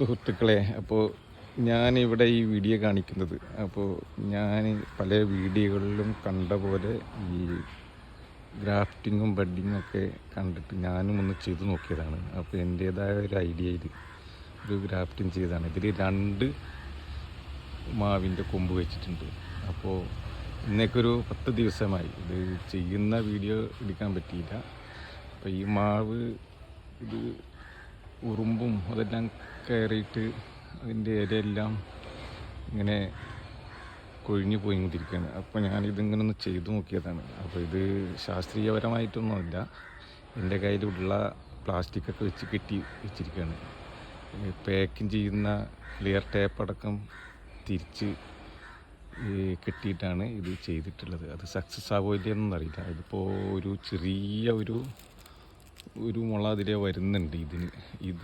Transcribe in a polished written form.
സുഹൃത്തുക്കളെ, അപ്പോൾ ഞാനിവിടെ ഈ വീഡിയോ കാണിക്കുന്നത്, ഞാൻ പല വീഡിയോകളിലും കണ്ട പോലെ ഈ ഗ്രാഫ്റ്റിങ്ങും ബഡ്ഡിങ്ങും ഒക്കെ കണ്ടിട്ട് ഞാനും ഒന്ന് ചെയ്തു നോക്കിയതാണ്. അപ്പോൾ എൻ്റേതായ ഒരു ഐഡിയയിൽ ഒരു ഗ്രാഫ്റ്റിംഗ് ചെയ്തതാണ്. ഇതിൽ 2 മാവിൻ്റെ കൊമ്പ് വെച്ചിട്ടുണ്ട്. അപ്പോൾ ഇന്നേക്കൊരു 10 ദിവസമായി ഇത് ചെയ്യുന്ന വീഡിയോ എടുക്കാൻ പറ്റിയില്ല. അപ്പോൾ ഈ മാവ് ഇത് ഉറുമ്പും അതെല്ലാം കയറിയിട്ട് അതിൻ്റെ ഇലയെല്ലാം ഇങ്ങനെ കൊഴിഞ്ഞു പോയിക്കൊണ്ടിരിക്കുകയാണ്. അപ്പോൾ ഞാനിതിങ്ങനെ ഒന്ന് ചെയ്തു നോക്കിയതാണ്. അപ്പോൾ ഇത് ശാസ്ത്രീയപരമായിട്ടൊന്നുമില്ല. എൻ്റെ കയ്യിലുള്ള പ്ലാസ്റ്റിക്കൊക്കെ വെച്ച് കെട്ടി വെച്ചിരിക്കുകയാണ്. പാക്കിങ് ചെയ്യുന്ന ക്ലിയർ ടേപ്പ് അടക്കം തിരിച്ച് കെട്ടിയിട്ടാണ് ഇത് ചെയ്തിട്ടുള്ളത്. അത് സക്സസ് ആവില്ലെന്നൊന്നും അറിയില്ല. ഇതിപ്പോൾ ഒരു ചെറിയ ഒരു മുള അതിലെ വരുന്നുണ്ട് ഇതിന്. ഇത്